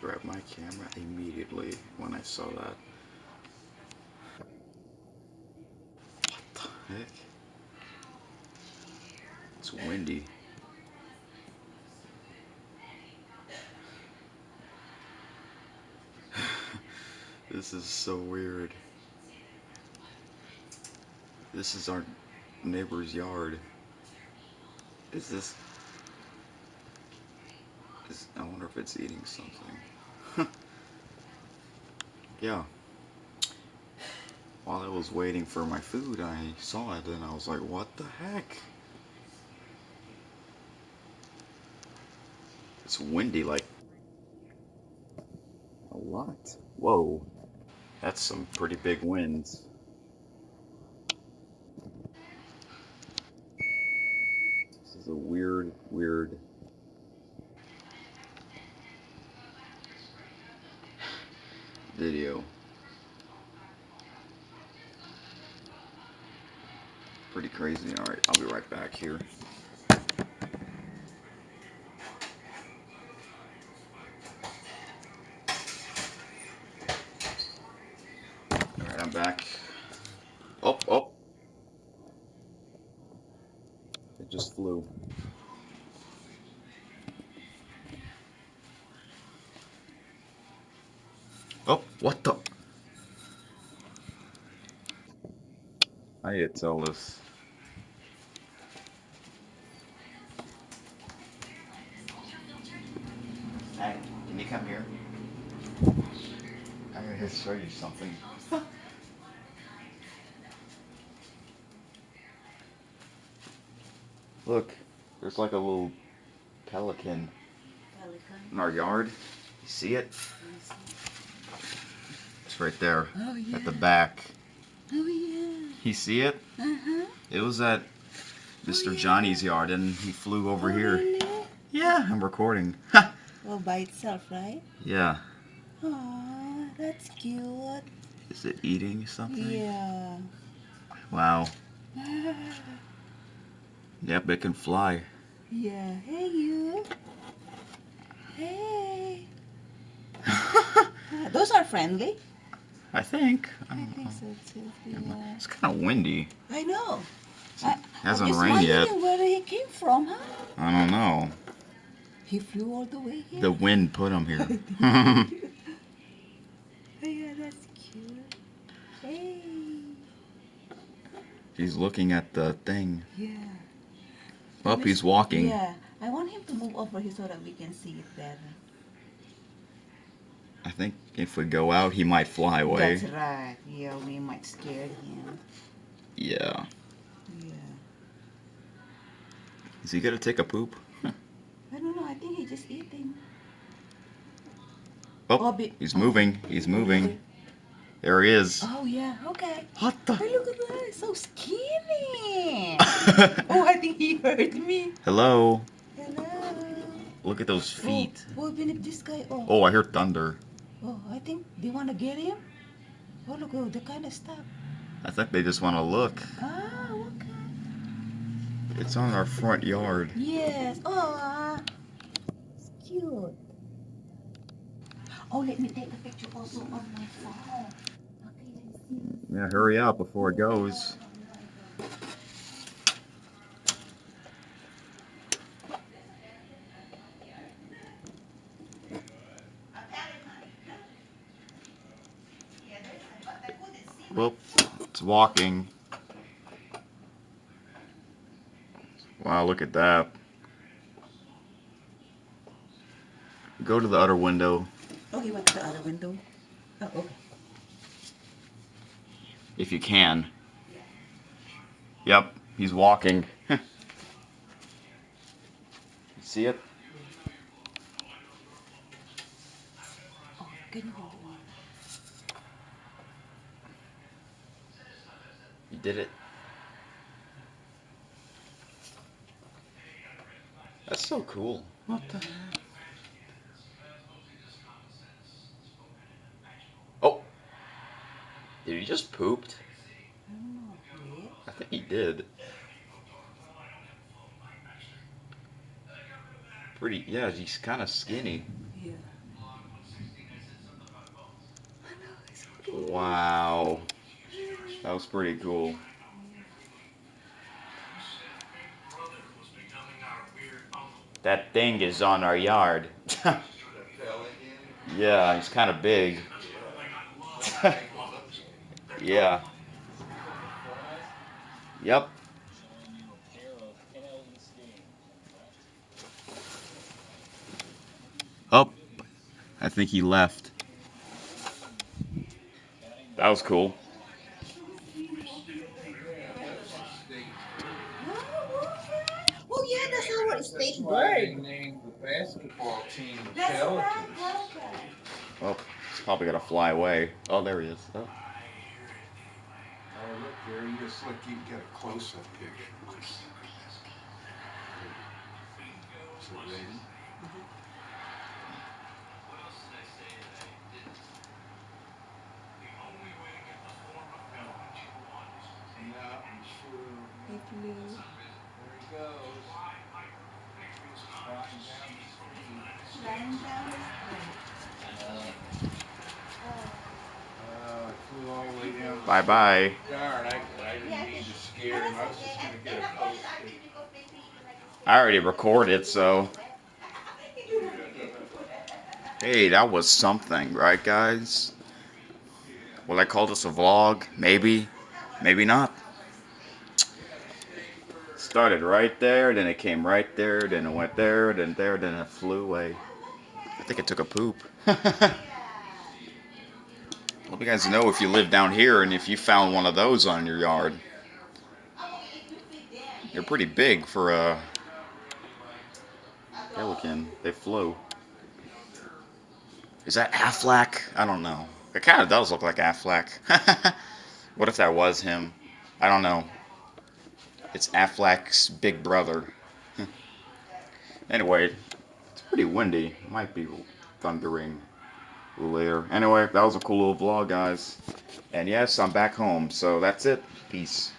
grabbed my camera immediately when I saw that. What the heck? It's windy. This is so weird. This is our neighbor's yard. Is this... I wonder if it's eating something. Yeah. While I was waiting for my food, I saw it and I was like, what the heck? It's windy like a lot. Whoa. That's some pretty big winds. This is a weird, weird video. Pretty crazy. Alright, I'll be right back here. Alright, I'm back. Oh, oh. It just flew. Oh, what the? I need to tell this. Hey, can you come here? I'm gonna show you something. Look, there's like a little pelican in our yard. You see it? It's right there. Oh, yeah. At the back. Oh, yeah. You see it? Uh-huh. It was at Mr. yeah. Johnny's yard and he flew over here. Really? Yeah, I'm recording. Well, by itself, right? Yeah. Aw, that's cute. Is it eating something? Yeah. Wow. Yep, it can fly. Yeah. Hey, you. Hey. Those are friendly. I think. I think so too. Yeah. It's kind of windy. I know. Hasn't I'm just rained yet. wondering where he came from, huh? I don't know. He flew all the way here. The wind put him here. Oh, yeah, that's cute. Hey. He's looking at the thing. Yeah. Up, he's walking. Yeah. I want him to move over here so that we can see it better. I think if we go out, he might fly away. That's right. Yeah, we might scare him. Yeah. Yeah. Is he gonna take a poop? I don't know. I think he's just eating. Oh, he's moving. He's moving. There he is. Oh, yeah. Okay. What the? Hey, look at that. So skinny. Oh, I think he heard me. Hello. Hello. Look at those feet. Oh, even if this guy. Oh. Oh, I hear thunder. Oh, I think they want to get him. Oh, look, oh, the kind of stuff. I think they just want to look. Ah, okay. It's on our front yard. Yes. Oh, it's cute. Oh, let me take a picture also on my phone. Okay, let's see. Yeah, hurry up before it goes. Well, it's walking. Wow, look at that. Go to the other window. Oh, he went to the other window. Oh, okay. If you can. Yep, he's walking. You see it? Oh, can you hold it? You did it. That's so cool. What the heck? Oh! Did he just pooped? I don't know. Yeah. I think he did. Pretty, yeah, he's kind of skinny. Yeah. Wow. That was pretty cool. That thing is on our yard. Yeah, he's kind of big. Yeah. Yep. Oh, I think he left. That was cool. Oh yeah, that's our state bird. Named the basketball team the Pelicans. Oh, he's probably gonna fly away. Oh, there he is. Oh. Oh, look, there he is. Look, you can get a close-up picture. Is it ready? Yeah, I'm sure. There he goes. Flying down the street. It flew all the way down. Bye bye. Darn, I didn't mean to scare him. I was just going to get a close picture. I already recorded, so. Hey, that was something, right, guys? Will I call this a vlog? Maybe. Maybe not. Started right there, then it came right there, then it went there, then it flew away. I think it took a poop. Let you guys know if you live down here and if you found one of those on your yard. They're pretty big for a pelican. They flew. Is that Aflac? I don't know. It kind of does look like Aflac. What if that was him? I don't know. It's Aflac's big brother. Anyway, it's pretty windy. It might be thundering later. Anyway, that was a cool little vlog, guys. And yes, I'm back home. So that's it. Peace.